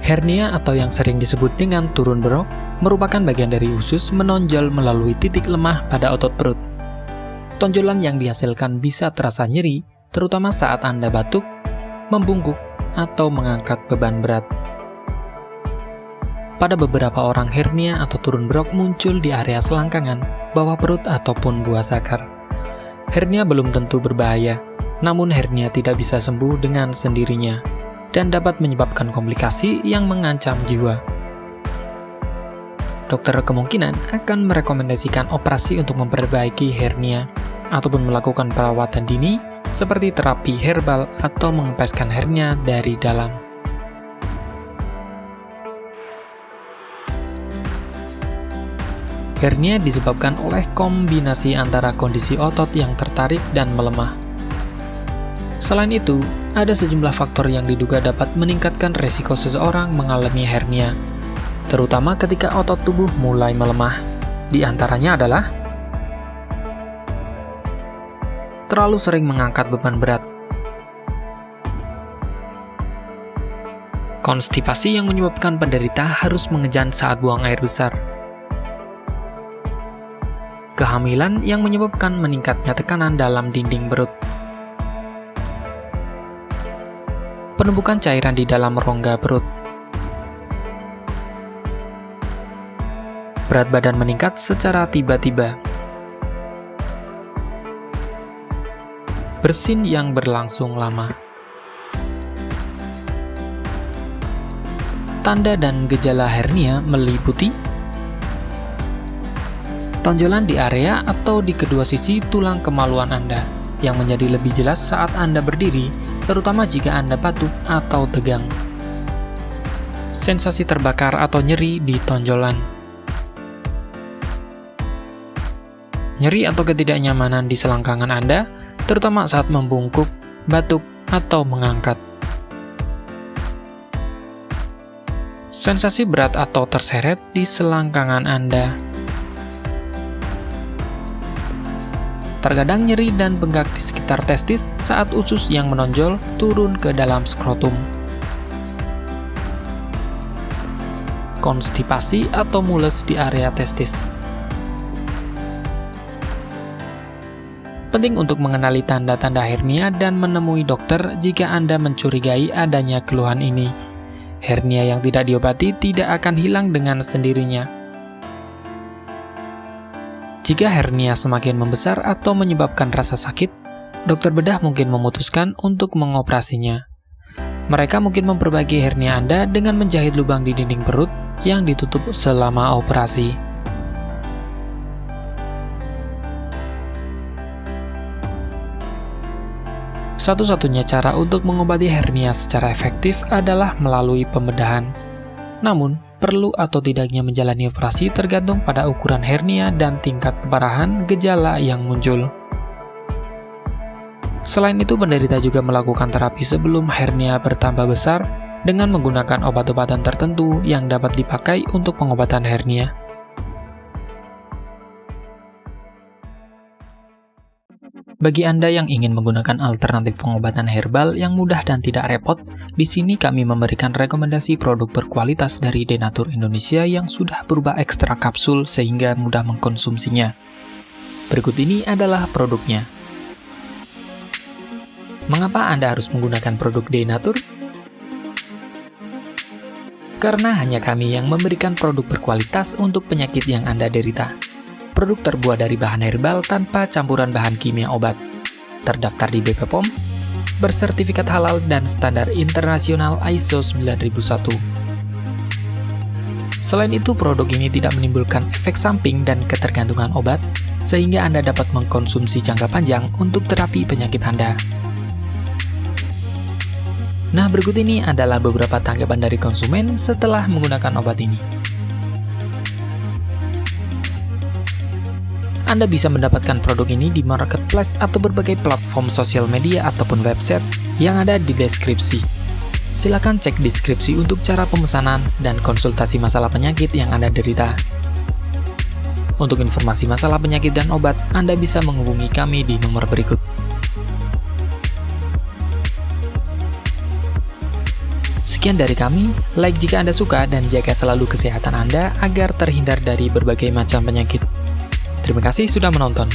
Hernia atau yang sering disebut dengan turun berok merupakan bagian dari usus menonjol melalui titik lemah pada otot perut. Tonjolan yang dihasilkan bisa terasa nyeri, terutama saat Anda batuk, membungkuk, atau mengangkat beban berat. Pada beberapa orang, hernia atau turun berok muncul di area selangkangan, bawah perut, ataupun buah zakar. Hernia belum tentu berbahaya, namun hernia tidak bisa sembuh dengan sendirinya dan dapat menyebabkan komplikasi yang mengancam jiwa. Dokter kemungkinan akan merekomendasikan operasi untuk memperbaiki hernia ataupun melakukan perawatan dini seperti terapi herbal atau mengempeskan hernia dari dalam. Hernia disebabkan oleh kombinasi antara kondisi otot yang tertarik dan melemah. Selain itu, ada sejumlah faktor yang diduga dapat meningkatkan resiko seseorang mengalami hernia, terutama ketika otot tubuh mulai melemah. Di antaranya adalah terlalu sering mengangkat beban berat, konstipasi yang menyebabkan penderita harus mengejan saat buang air besar, kehamilan yang menyebabkan meningkatnya tekanan dalam dinding perut, penumpukan cairan di dalam rongga perut, berat badan meningkat secara tiba-tiba, bersin yang berlangsung lama. Tanda dan gejala hernia meliputi tonjolan di area atau di kedua sisi tulang kemaluan Anda yang menjadi lebih jelas saat Anda berdiri, terutama jika Anda batuk atau tegang. Sensasi terbakar atau nyeri di tonjolan. Nyeri atau ketidaknyamanan di selangkangan Anda, terutama saat membungkuk, batuk, atau mengangkat. Sensasi berat atau terseret di selangkangan Anda. Terkadang nyeri dan bengkak di sekitar testis saat usus yang menonjol turun ke dalam skrotum. Konstipasi atau mules di area testis. Penting untuk mengenali tanda-tanda hernia dan menemui dokter jika Anda mencurigai adanya keluhan ini. Hernia yang tidak diobati tidak akan hilang dengan sendirinya. Jika hernia semakin membesar atau menyebabkan rasa sakit, dokter bedah mungkin memutuskan untuk mengoperasinya. Mereka mungkin memperbaiki hernia Anda dengan menjahit lubang di dinding perut yang ditutup selama operasi. Satu-satunya cara untuk mengobati hernia secara efektif adalah melalui pembedahan. Namun, perlu atau tidaknya menjalani operasi tergantung pada ukuran hernia dan tingkat keparahan gejala yang muncul. Selain itu, penderita juga melakukan terapi sebelum hernia bertambah besar dengan menggunakan obat-obatan tertentu yang dapat dipakai untuk pengobatan hernia. Bagi Anda yang ingin menggunakan alternatif pengobatan herbal yang mudah dan tidak repot, di sini kami memberikan rekomendasi produk berkualitas dari Denatur Indonesia yang sudah berubah ekstrak kapsul sehingga mudah mengkonsumsinya. Berikut ini adalah produknya. Mengapa Anda harus menggunakan produk Denatur? Karena hanya kami yang memberikan produk berkualitas untuk penyakit yang Anda derita. Produk terbuat dari bahan herbal tanpa campuran bahan kimia obat, terdaftar di BP POM, bersertifikat halal dan standar internasional ISO 9001. Selain itu, produk ini tidak menimbulkan efek samping dan ketergantungan obat, sehingga Anda dapat mengkonsumsi jangka panjang untuk terapi penyakit Anda. Nah, berikut ini adalah beberapa tanggapan dari konsumen setelah menggunakan obat ini. Anda bisa mendapatkan produk ini di marketplace atau berbagai platform sosial media ataupun website yang ada di deskripsi. Silakan cek deskripsi untuk cara pemesanan dan konsultasi masalah penyakit yang Anda derita. Untuk informasi masalah penyakit dan obat, Anda bisa menghubungi kami di nomor berikut. Sekian dari kami, like jika Anda suka dan jaga selalu kesehatan Anda agar terhindar dari berbagai macam penyakit. Terima kasih sudah menonton.